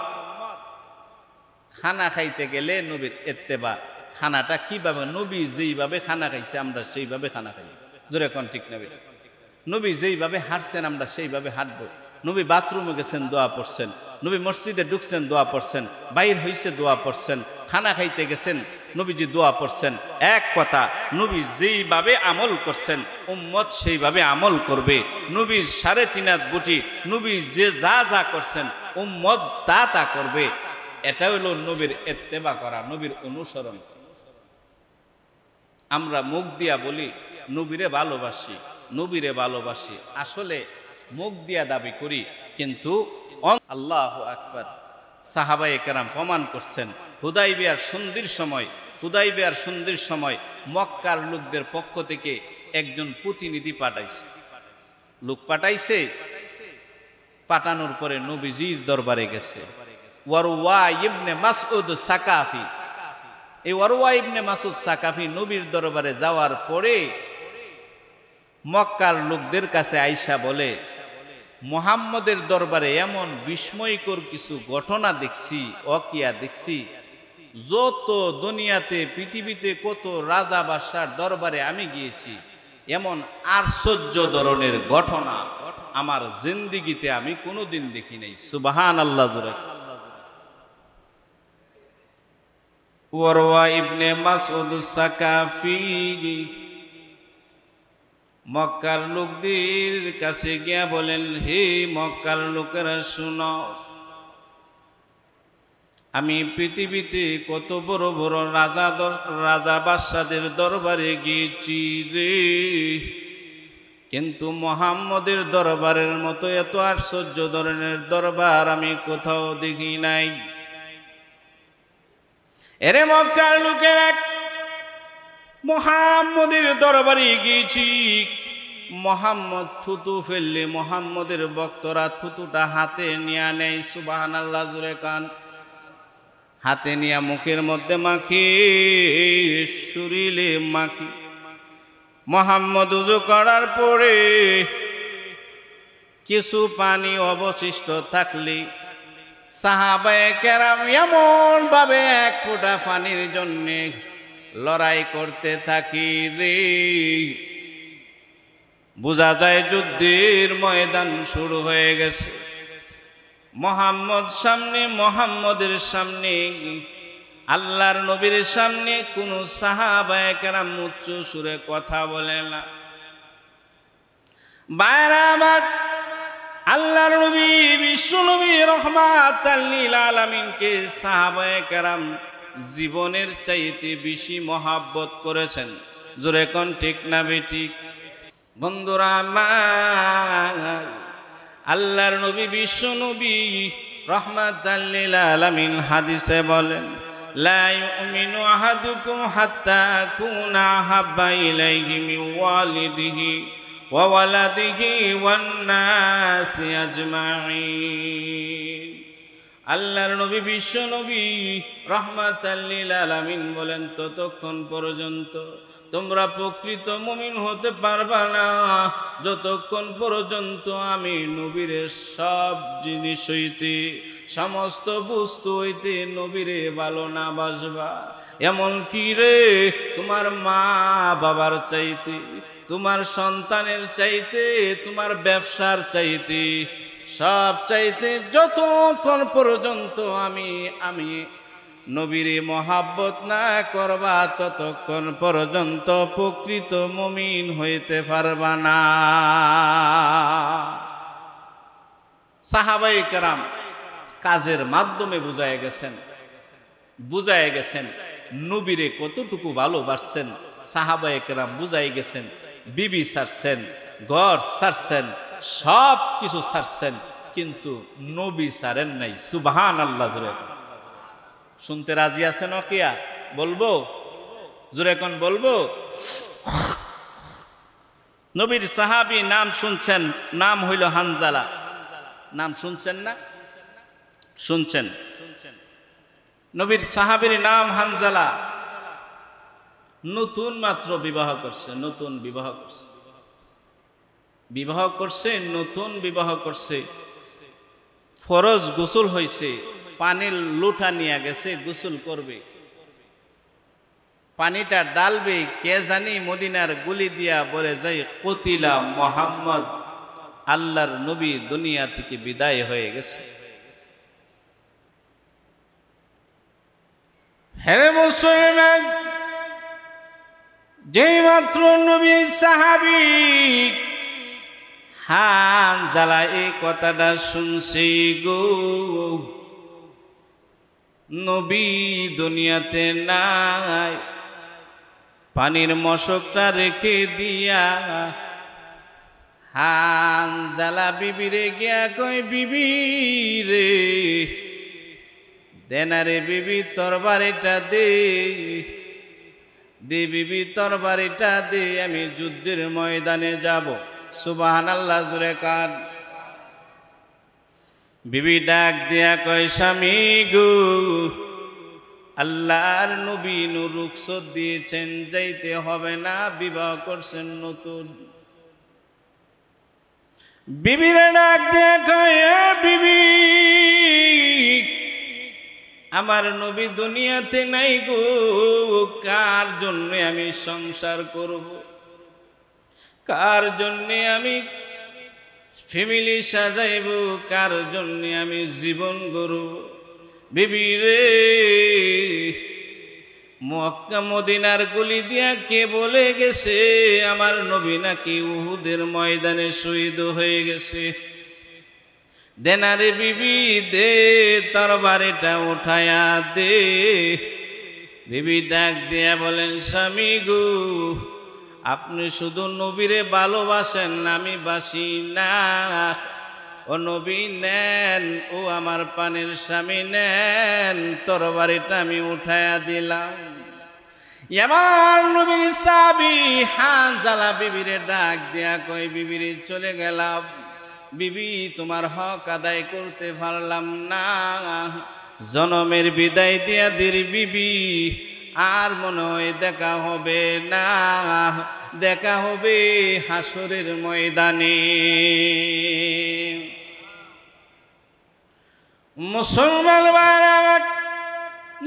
খানা খাইতে গেলে নবীর ইত্তেবা। খানাটা কিভাবে? নবী যেইভাবে খানা খাইছে আমরা সেইভাবে খানা খাই। জোরে কোন ঠিক না? নবী যেইভাবে হাঁটছেন আমরা সেইভাবে হাঁটবো। নবী বাথরুমে গেছেন, দোয়া পড়ছেন। নবী মসজিদে ঢুকছেন, দোয়া পড়ছেন। বাইর হইছে, দোয়া পড়ছেন। খানা খাইতে গেছেন, নবীজি দোয়া পড়ছেন। এক কথা, নবী যেইভাবে আমল করছেন উম্মত সেইভাবে আমল করবে। নবীর 3.5 হাত বুটি নবী যে যা যা করছেন উম্মত তা তা করবে। এটা হলো নবীর ইত্তেবা করা, নবীর অনুসরণ। আমরা মুখ দিয়া বলি নবীরে ভালোবাসি, নবীরে ভালোবাসি, আসলে মুখ দিয়া দাবি করি, কিন্তু আল্লাহু আকবার। সাহাবায়ে কেরাম প্রমাণ করছেন, হুদাইবিয়ার সন্ধির সময় মক্কার লোকদের পক্ষ থেকে একজন প্রতিনিধি পাঠাইছে। পাঠানোর পরে নবীজির দরবারে গেছে। ওয়ারওয়া ইবনে মাসউদ সাকাফি, এই ওয়ারওয়া ইবনে মাসউদ সাকাফি নবীর দরবারে যাওয়ার পরে মক্কার লোকদের কাছে আইসা বলে, মুহাম্মদের দরবারে এমন বিস্ময়কর কিছু ঘটনা দেখছি, অকিয়া দেখছি, যত দুনিয়াতে পৃথিবীতে কত রাজা বাদশার দরবারে আমি গিয়েছি, এমন আশ্চর্য ধরনের ঘটনা আমার জিন্দেগিতে আমি কোনোদিন দেখি নাই। সুবহানাল্লাহ। ওয়ারওয়া ইবনে মাসউদ সাকাফি মক্কার লোকদের কাছে গিয়া বলেন, হে মক্কার লোকেরা শুনো, আমি পৃথিবীতে কত বড় বড় রাজা বাদশাদের দরবারে গিয়েছি রে, কিন্তু মুহাম্মদের দরবারের মতো এত আশ্চর্য ধরনের দরবার আমি কোথাও দেখি নাই। এরে মক্কার লোকেরা, মুহাম্মদের দরবারে গিয়েছি, মোহাম্মদ থুতু ফেললে মোহাম্মদের ভক্তরা থুতুটা হাতে নিয়ে নেয়, সুবহানাল্লাহ জোরে কান। হাতে নিয়ে মুখের মধ্যে মাখি, শরীরে মাখি। মোহাম্মদ উযু করার পরে কিছু পানি অবশিষ্ট থাকলে সাহাবায়ে কেরাম এমন ভাবে এক ফোঁটা পানির জন্য লড়াই করতে থাকি রে, বোঝা যায় যুদ্ধের ময়দান শুরু হয়ে গেছে। মোহাম্মদের সামনে আল্লাহর নবীর সামনে কোন সাহাবায়ে কেরাম উচ্চ সুরে কথা বলে না। বাইরা আমার, আল্লাহর নবী বিশ্বনবী রহমাতাল লিল আলামিনকে সাহাবায়ে কেরাম জীবনের চাইতে বেশি মহাব্বত করেছেন। জোরে কোন ঠিক না বেঠিক? বন্ধুরা আমার, আল্লাহর নবী বিশ্বনবী রহমাতাল লিল আলামিন হাদিসে বলেন, লা ইউমিনু আহাদুকুম হাত্তা আকুনা আহাব্বা ইলাইহি মিন ওয়ালিদিহি ওয়া ওয়ালাদিহি ওয়ান নাসি আজমাইন। আল্লাহর নবী বিশ্বনবী রহমাতাল লিল আলামিন বলেন, ততক্ষণ পর্যন্ত তোমরা প্রকৃত মুমিন হতে পারবা না যতক্ষণ পর্যন্ত আমি নবীরে সব জিনিস হইতে, সমস্ত বস্তু হইতে নবীরে ভালো না বাসবা। এমন কি রে, তোমার মা বাবার চাইতে, তোমার সন্তানের চাইতে, তোমার ব্যবসার চাইতে, সব চাইতে যতক্ষণ পর্যন্ত আমি নবীরে মহাব্বত না করবা ততক্ষণ পর্যন্ত প্রকৃত মুমিন হইতে পারবা না। সাহাবায়ে কেরাম কাজের মাধ্যমে বুঝায় গেছেন নবীরে কতটুকু ভালোবাসছেন। সাহাবায়ে কেরাম বুঝাই গেছেন, বিবি ছাড়ছেন, ঘর ছাড়ছেন, সব কিছু ছাড়ছেন, কিন্তু নবী ছাড়েন নাই। সুবহানাল্লাহ জোরে শুনতে রাজি আছেন? ওকিয়া বলবো? জোরে কোন বলবো? নবীর সাহাবী নাম শুনছেন, নাম হইল হানজালা। নাম শুনছেন না? শুনছেন? নবীর সাহাবীর নাম হানজালা। নতুন মাত্র বিবাহ করছে, নতুন বিবাহ করছে। ফরজ গোসল হয়েছে, পানির লোটা নিয়ে গেছে, গোসল করবে। পানিটা ডালবে, কে জানি মদিনার গুলি দিয়া বলে যাই, কতিলা মুহাম্মদ, আল্লাহর নবী দুনিয়া থেকে বিদায় হয়ে গেছে। হে মুসলমান, যেই মাত্র নবীর সাহাবী হানজালা এই কথাটা শুনছি গো, নবী দুনিয়াতে নাই, পানির মশকটা রেখে দিয়া হানজালা বিবিরে গিয়া কই, বিবি রে দেনারে বিবি তরবারিটা দে, বিবি তরবারিটা দে, আমি যুদ্ধের ময়দানে যাব। সুবহানাল্লাহ জোরে কান। বিবি ডাক দিয়া কয়, স্বামী গো, আল্লাহর নবী রুখসত দিয়েছেন, যাইতে হবে না, বিবাহ করছেন নতুন। বিবিরে ডাক দিয়া কয়, বিবি আমার নবী দুনিয়াতে নাই গো, কার জন্য আমি সংসার করব, কার জন্য আমি ফ্যামিলি সাজাইব, কার জন্য আমি জীবন গড়ব। বিবি রে, মক্কা মদিনার গলি দিয়া কে বলে গেছে আমার নবী নাকি উহুদের ময়দানে শহীদ হয়ে গেছে? দেনারে বিবি দে, তরবারিটা উঠায়া দে। বিবি ডাক দিয়া বলেন, স্বামী গো, আপনি শুধু নবীরে ভালোবাসেন, আমি বাসি না। ও নবী নেন, ও আমার পানের স্বামী নেন, তরবারিটা আমি উঠায়া দিলাম। এবার নবীর সাহাবী হানজালা বিবিরে ডাক দিয়া কয়, বিবিরে চলে গেলাম, বিবি তোমার হক আদায় করতে পারলাম না, জনমের বিদায় দিয়া দির বিবি, আর মনে হয় দেখা হবে না, দেখা হবে হাসরের ময়দানে। মুসলমান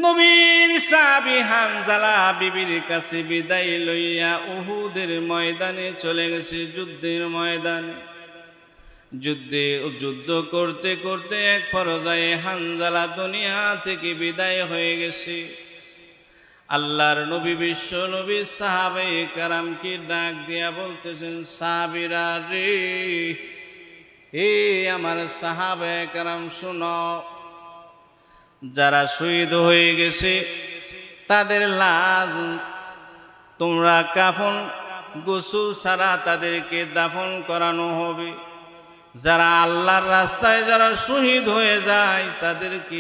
নবীর সাহাবী হানজালা বিবির কাছে বিদায় লইয়া উহুদের ময়দানে চলে গেছে, যুদ্ধের ময়দানে। যুদ্ধ করতে করতে এক পর্যায়ে হানজালা দুনিয়া থেকে বিদায় হয়ে গেছে। আল্লাহর নবী বিশ্ব নবী সাহাবায়ে কেরামকে ডাক দিয়া বলতেছেন, সাহাবীরা রে, হে আমার সাহাবায়ে কেরাম শুনো, যারা শহীদ হয়ে গেছে তাদের লাশ তোমরা কাফন গোসল ছাড়া তাদেরকে দাফন করানো হবে। যারা আল্লাহর রাস্তায় যারা শহীদ হয়ে যায় তাদেরকে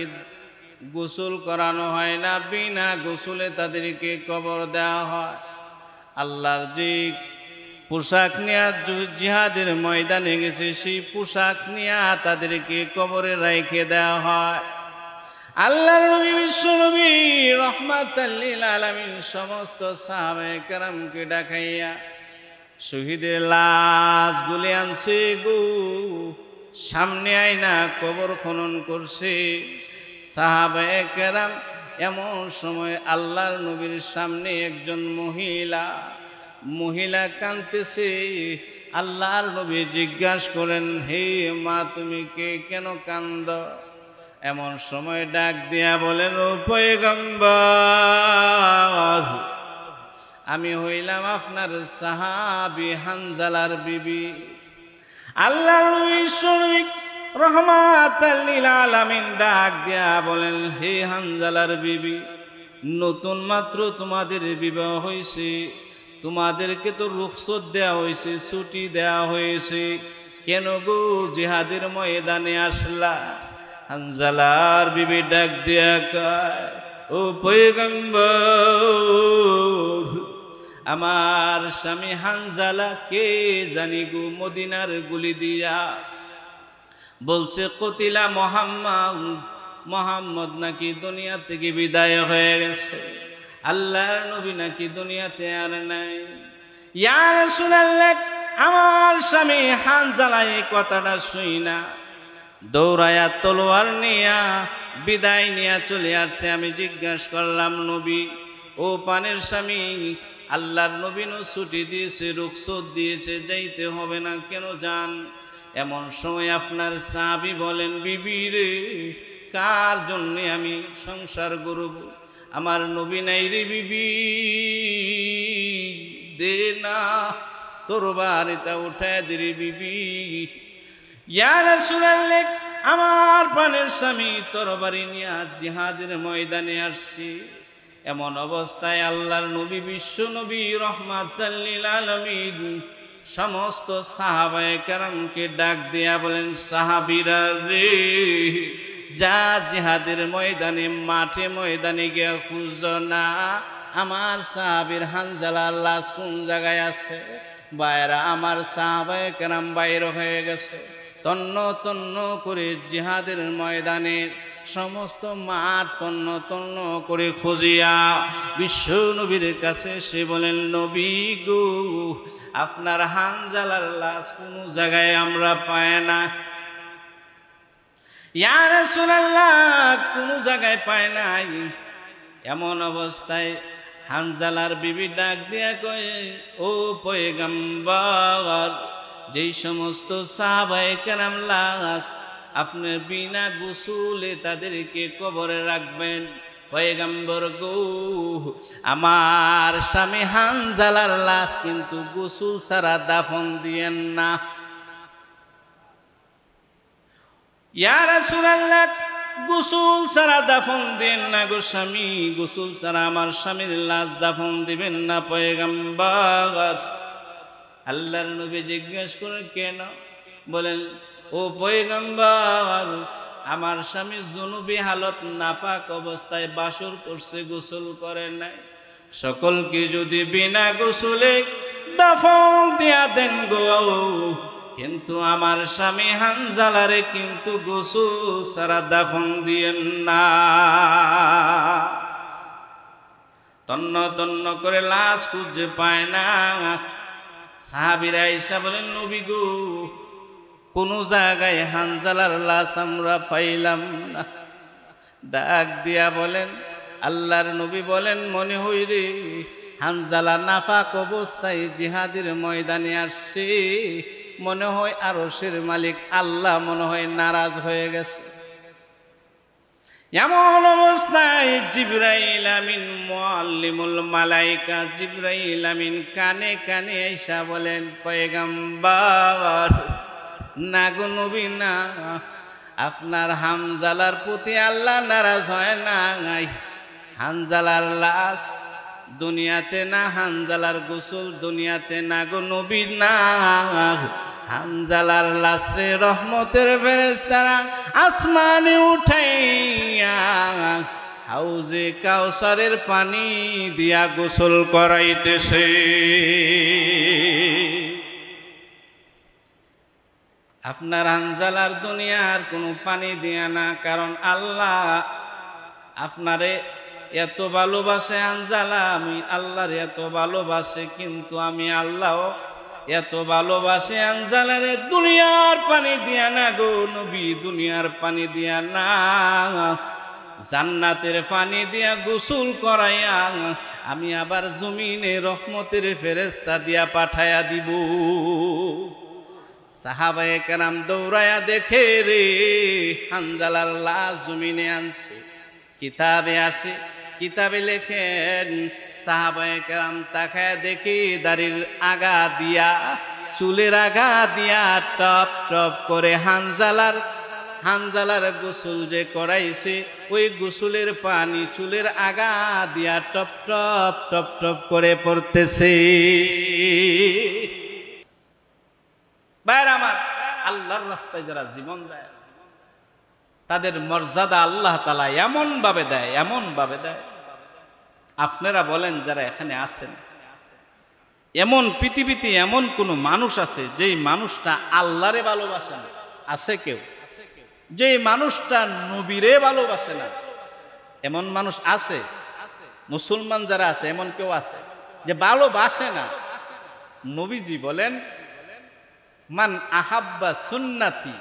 গোসল করানো হয় না, বিনা গোসলে তাদেরকে কবর দেওয়া হয়। আল্লাহর যে পোশাক নিয়ে জিহাদের ময়দানে গেছে সেই পোশাক নিয়ে তাদেরকে কবরে রেখে দেওয়া হয়। আল্লাহর নবী বিশ্ব নবী রাহমাতাল লিল আলামিন সমস্ত সাহাবায়ে কেরামকে ডাকাইয়া শহীদের লাশগুলি আনছে গো, সামনে আইনা কবর খনন করছে। সাহাবায়ে কেরাম এমন সময় আল্লাহর নবীর সামনে একজন মহিলা কাঁদতেছে। আল্লাহর নবী জিজ্ঞাসা করেন, হে মা, তুমি কে, কেন কান্দ? এমন সময় ডাক দিয়া বলেন, ও পয়গম্বর, আমি হইলাম আপনার সাহাবী হানজালার বিবি। আল্লাহর নবী রাহমাতাল লিল আলামিন ডাক দিয়া বলেন, হে হানজালার বিবি, নতুন মাত্র তোমাদের বিবাহ হয়েছে, তোমাদেরকে তো রুখসত দেওয়া হয়েছে, ছুটি দেওয়া হয়েছে, কেন গো জিহাদের ময়দানে আসলা? হানজালার বিবি ডাক দিয়া কয়, ও পয়গম্বর, আমার স্বামী হানজালা কে জানি গো মদিনার গুলি দিয়া বলছে কতিলা মোহাম্মদ নাকি দুনিয়া থেকে বিদায় হয়ে গেছে, আল্লাহর নবী নাকি দুনিয়াতে আর নাই। ইয়া রাসূলুল্লাহ, আমার স্বামী হানজালা এই কথাটা শুই না দৌড়ায়া তলোয়ার নিয়া বিদায় নিয়া চলে আসছে। আমি জিজ্ঞাসা করলাম, নবী ও পানের স্বামী, আল্লাহর নবী নো ছুটি দিয়েছে, রুখসত দিয়েছে, যাইতে হবে না, কেন যান? এমন সময় আপনার সাহাবী বলেন, বিবি রে, কার জন্য আমি সংসার করব? আমার নবী নাই রে বিবি, দে না তোর বাড়িটা উঠায় দে রে বিবি। ইয়া রাসূলুল্লাহ, আমার প্রাণের স্বামী তরবারি নিয়ে জিহাদের ময়দানে আসছি। এমন অবস্থায় আল্লাহর নবী বিশ্ব নবী রাহমাতাল লিল আলামিন সমস্ত সাহাবায়ে কেরামকে ডাক দিয়া বলেন, সাহাবীরা রে, যা জিহাদের ময়দানে মাঠে ময়দানে গিয়া খুঁজ না আমার সাহাবীর হানজালার লাশ কোন জায়গায় আছে। বাইরা আমার সাহাবায়ে কেরাম বাইর হয়ে গেছে, তন্ন তন্ন করে জিহাদের ময়দানের সমস্ত মাঠ তন্ন তন্ন করে খুঁজিয়া বিশ্ব নবীর কাছে সে বলেন, নবী গো, আপনার হানজালার লাশ কোন জায়গায় আমরা পাই না। ইয়া রাসূলুল্লাহ, কোন জায়গায় পায় নাই। এমন অবস্থায় হানজালার বিবি ডাক দিয়া কয়, ও পয়গম্বর, যেই সমস্ত সাহাবায়ে কেরাম লাশ আপনার বিনা গোসলে তাদেরকে কবরে রাখবেন, পয়গম্বর গো, আমার স্বামী হানজালার লাশ কিন্তু গোসল ছাড়া দাফন দিয়েন না। ইয়া রাসূলুল্লাহ, গোসল ছাড়া দাফন দেন না গো স্বামী, গোসল ছাড়া আমার স্বামীর লাশ দাফন দিবেন না পয়গম্বর। আল্লাহর নবী জিজ্ঞেস করেন, কেন? বলেন, ও পয়গম্বর, আমার স্বামী জুনুবি হালত নাপাক অবস্থায় বাসর করছে, গোসল করে নাই। সকলকে যদি বিনা গোসলে দাফন দিয়া দেন গো, কিন্তু আমার স্বামী হানজালারে কিন্তু গোসল সারা দাফন দিয়েন না। তন্ন তন্ন করে লাশ খুঁজে পায় না। সাহাবীরা আয়েশা বলেন, নবী গো, কোন জায়গায় হানজালার লাশ আমরা পাইলাম না। ডাক দিয়া বলেন, আল্লাহর নবী বলেন, মনে হই রে হানজালা নাফাক অবস্থায় জিহাদের ময়দানে আসছে, মনে হয় আরশের মালিক আল্লাহ মনে হয় নারাজ হয়ে গেছে। এমন অবস্থায় জিবরাইল আমিন মুআল্লিমুল মালাইকা জিবরাইল আমিন কানে কানে আয়েশা বলেন, পয়গম্বর না গো নবী না, আপনার হানজালার প্রতি আল্লাহ নারাজ হয় না। হানজালার লাশ দুনিয়াতে না, হানজালার গোসল দুনিয়াতে না গো নবী না। হানজালার লাশে রহমতের ফেরেশতারা আসমানে উঠাইয়া হাউজে কাউসারের পানি দিয়া গোসল করাইতেছে। আপনার হানজালার দুনিয়ার কোনো পানি দিয়া না, কারণ আল্লাহ আপনারে এত ভালোবাসে। হানজালা আমি আল্লাহর এত ভালোবাসে, কিন্তু আমি আল্লাহ এত ভালোবাসে হানজালারে দুনিয়ার পানি দিয়া না গো নবী, দুনিয়ার পানি দিয়া না, জান্নাতের পানি দিয়া গোসল করাইয়া আমি আবার জমিনে রহমতের ফেরেশতা দিয়া পাঠায়া দিব। সাহাবায়ে কেরাম দৌড়ায়া দেখে রে হানজালার লাশ জমিনে আনছে, কিতাবে আসে, কিতাবে লেখেন সাহাবায়ে কেরাম তাকায় দেখি দাড়ির আগা দিয়া চুলের আগা দিয়া টপ টপ করে হানজালার গোসল যে করাইছে ওই গোসলের পানি চুলের আগা দিয়া টপ টপ টপ টপ করে পড়তেছে। ভাইরা আমার, আল্লাহর রাস্তায় যারা জীবন দেয় তাদের মর্যাদা আল্লাহ তাআলা এমন ভাবে দেয়, এমন ভাবে দেয়। আপনারা বলেন যারা এখানে আছেন, এমন পৃথিবীতে এমন কোন মানুষ আছে যেই মানুষটা আল্লাহরে ভালোবাসে না? আছে কেউ? যেই মানুষটা নবীরে ভালোবাসে না, এমন মানুষ আছে? মুসলমান যারা আছে এমন কেউ আছে যে ভালোবাসে না? নবীজি বলেন, মান আহাব্বা সুন্নতি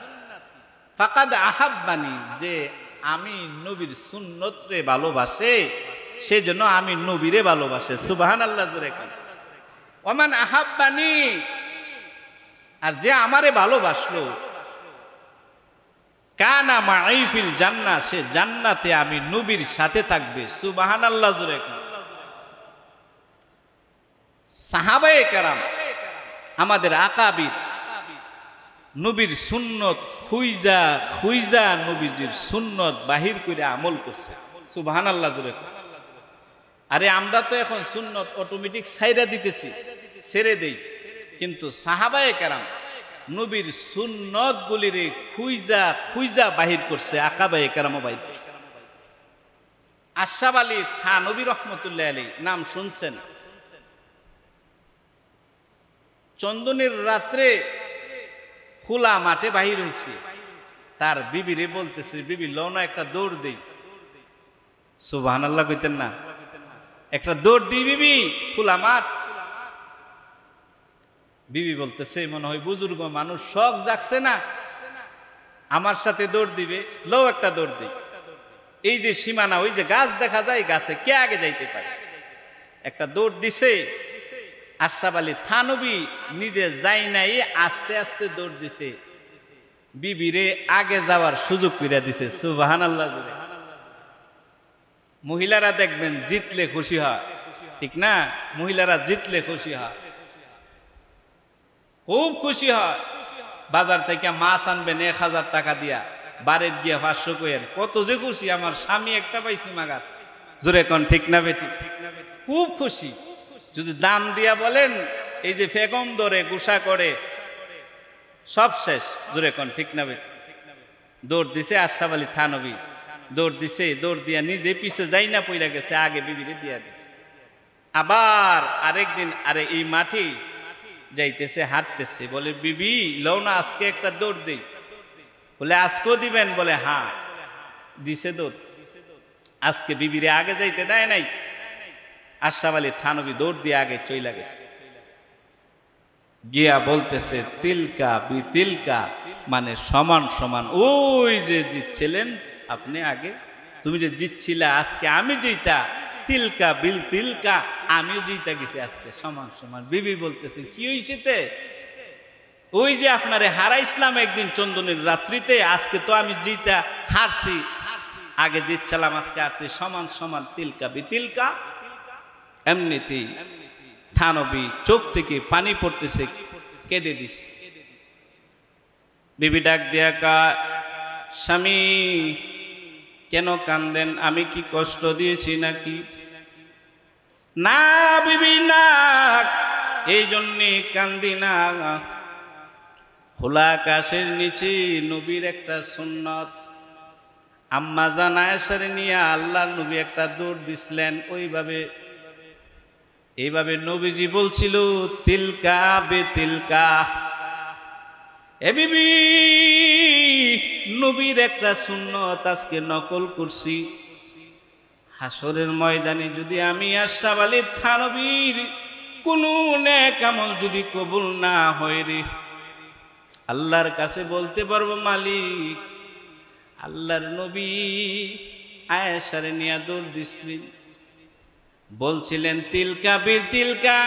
ফাকাদ আহাব্বানি, যে আমি নবীর সুন্নতরে ভালোবাসে সেজন্য আমি নবীরে ভালোবাসে। সুবহানাল্লাহ জোরে বলেন। ওমান আহাব্বানি, আর যে আমারে ভালোবাসলো, কানা মাই ফিল জান্নাহ, সে জান্নাতে আমি নবীর সাথে থাকবে। সুবহানাল্লাহ জোরে বলেন। সাহাবায়ে কেরাম আমাদের আকাবির নবীর সুন্নত খুইজা খুইজা নবীজির সুন্নত বাহির করে আমল করছে। সুবহানাল্লাহ জোরে। আরে আমরা তো এখন সুন্নত অটোমেটিক ছাইরা দিতেছি, ছেড়ে দেই, কিন্তু সাহাবায়ে কেরাম নবীর সুন্নত গুলিরে খুইজা খুইজা বাহির করছে, আকাবায়ে কেরাম বাহির করছে। আশরাফ আলী থানভী রহমতুল্লাহ আলাইহি নাম শুনছেন? চন্দনের রাত্রে খোলা মাঠে বাহির হয়েছে, তার বিবিরে বলতেছে, বিবি লও না একটা দৌড় দেই। সুবহানাল্লাহ কইতেন না? একটা দৌড় দিই বিবি, খোলা মাঠ। বিবি বলতেছে, মনে হয় বুজুর্গ মানুষ, শখ জাগছে না, আমার সাথে দৌড় দিবে, লও একটা দৌড় দিই। এই যে সীমানা, ওই যে গাছ দেখা যায়, গাছে কে আগে যাইতে পারে? একটা দৌড় দিছে। আশরাফ আলী থানভী নিজে যাই নাই, আস্তে আস্তে দৌড় দিছে, বিবিরে আগে যাওয়ার সুযোগ করে দিছে। সুবহানাল্লাহ। মহিলারা দেখবেন জিতলে খুশি হয়, ঠিক না? মহিলারা জিতলে খুশি হয়, খুব খুশি হয়। বাজার থেকে মাছ আনবেন 1000 টাকা দিয়া, বাড়ির গিয়া 500 কইেন, কত যে খুশি, আমার স্বামী একটা পাইছি মাগার। জোরে কোন ঠিক না বেটি? খুব খুশি। যদি দাম দিয়া বলেন, এই যে ফেগম ধরে গুসা করে, সব শেষ। জোরে কোন ঠিক না বেটি? দৌড় দিছে আশরাফ আলী থানভী, দৌড় দিছে, দৌড় দিয়া নিজে পিছে যাই না পইরা গেছে, আগে বিবিরে দিয়া দিছে। আবার আরেকদিন আরে এই মাটি যাইতেছে, হাঁটতেছে, বলে বিবি লও না আজকে একটা দৌড় দেই। বলে আজকেও দিবেন? বলে হ্যাঁ। দিছে দৌড়। আজকে বিবিরে আগে যাইতে দেয় নাই। আশরাফ আলী থানভী দৌড় দিয়ে আগে চইলা গেছে, গিয়া বলতেছে তিলকা বি তিলকা, মানে সমান সমান। ওই যে জিতছিলেন আপনি আগে, তুমি যে জিতছিলে, আজকে আমি জিতা, তিলকা বিল তিলকা, আমিও জিতা গেছি আজকে সমান সমান। বিবি বলতেছে কি হইছে? ওই যে আপনারে হারাইছিলাম একদিন চন্দনের রাত্রিতে, আজকে তো আমি জিতা হারছি, আগে জিতছিলাম আজকে হারছি, সমান সমান, তিলকা বি তিলকা। এমনিতেই থানভী চোখ থেকে পানি পড়তেছে, কেঁদে দিস। বিবি ডাক দিয়া কয়, স্বামী কেন কান্দেন? আমি কি কষ্ট দিয়েছি নাকি? না বিবি না, এই জন্যে কান্দি না। খোলা আকাশের নিচে নবীর একটা সুন্নত, আম্মা জান আয়েশার নিয়ে আল্লাহর নবী একটা দৌড় দিছিলেন। এইভাবে নবীজি বলছিল তিলকা বে তিলকা। এ বিবি, নবীর একটা সুন্নত আজকে নকল করছি। হাসরের ময়দানে যদি আমি আশরাফ আলী থানভীর কোনো নেক আমল যদি কবুল না হয় রে, আল্লাহর কাছে বলতে পারবো মালিক আল্লাহর নবী আয়েশার নিয়ে দৌড় দিছিলেন, বলছিলেন তিলকা বীর তিলকা।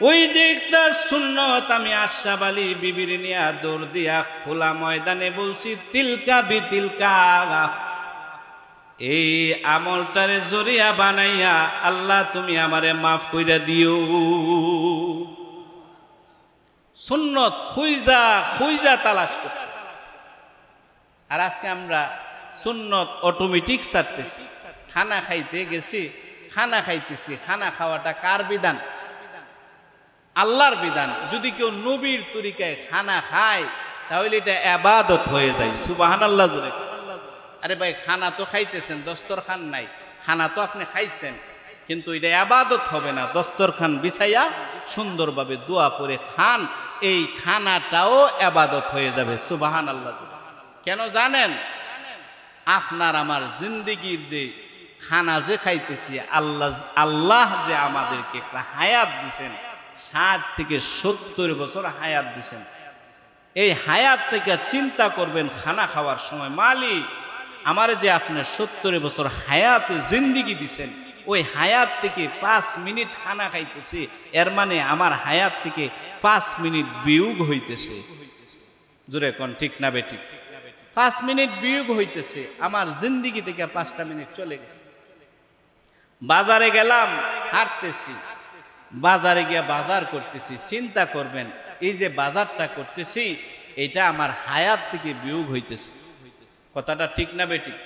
ওই যে একটা সুন্নত আমি আশরাফ আলী বিবির নিয়ে দৌড় দিয়া খোলা ময়দানে বলছি তিলকা বি তিলকা। এই আমলটারে জরিয়া বানাইয়া আল্লাহ তুমি আমারে মাফ কইরা দিও। সুন্নত খুঁজা খুঁজা তালাশ করছে। আর আজকে আমরা সুন্নত অটোমেটিক ছাড়তেছি। খানা খাইতে গেছি, খানা খাইতেছি, খানা খাওয়াটা কার বিধান? আল্লাহর বিধান। যদি কেউ নবীর তরিকায় খানা খায় তাহলে এটা ইবাদত হয়ে যায়। সুবহানাল্লাহ জোরে। আরে ভাই, খানা তো খাইতেছেন, দস্তরখান নাই, খানা তো আপনি খাইছেন, কিন্তু এটা ইবাদত হবে না। দস্তরখান বিছাইয়া সুন্দরভাবে দোয়া পড়ে খান, এই খানাটাও ইবাদত হয়ে যাবে। সুবহানাল্লাহ। কেন জানেন? আপনার আমার জিন্দেগির যে খানা যে খাইতেছি, আল্লাহ যে আমাদেরকে একটা হায়াত দিছেন, 60 থেকে 70 বছর হায়াত দিছেন। এই হায়াত থেকে চিন্তা করবেন খানা খাওয়ার সময়, মালিক আমার যে আপনার 70 বছর হায়াতে জিন্দেগি দিছেন, ওই হায়াত থেকে 5 মিনিট খানা খাইতেছি, এর মানে আমার হায়াত থেকে 5 মিনিট বিয়োগ হইতেছে। জোরে কোন ঠিক না বেঠিক? 5 মিনিট বিয়োগ হইতেছে, আমার জিন্দেগি থেকে 5টা মিনিট চলে গেছে। বাজারে গেলাম, হাঁটতেছি, বাজারে গিয়ে বাজার করতেছি, চিন্তা করবেন এই যে বাজারটা করতেছি এটা আমার হায়াত থেকে বিয়োগ হইতেছে। কথাটা ঠিক না বেঠিক?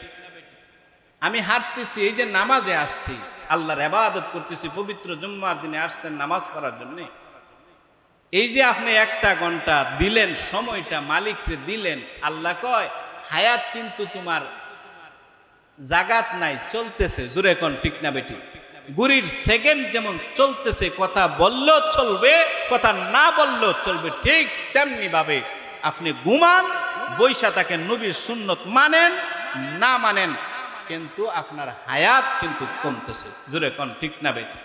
আমি হাঁটতেছি, এই যে নামাজে আসছি, আল্লাহর ইবাদত করতেছি, পবিত্র জুম্মার দিনে আসছেন নামাজ পড়ার জন্য, এই যে আপনি 1টা ঘন্টা দিলেন, সময়টা মালিককে দিলেন, আল্লাহ কয় হায়াত কিন্তু তোমার জাগাত নাই, চলতেছে। জোরে কোন ঠিক না বেঠিক? ঘড়ির সেকেন্ড যেমন চলতেছে, কথা বললেও চলবে, কথা না বললেও চলবে, ঠিক তেমনি ভাবে আপনি ঘুমান, বৈশা থাকেন, নবীর সুন্নত মানেন না মানেন, কিন্তু আপনার হায়াত কিন্তু কমতেছে। জোরে কোন ঠিক না বেঠিক?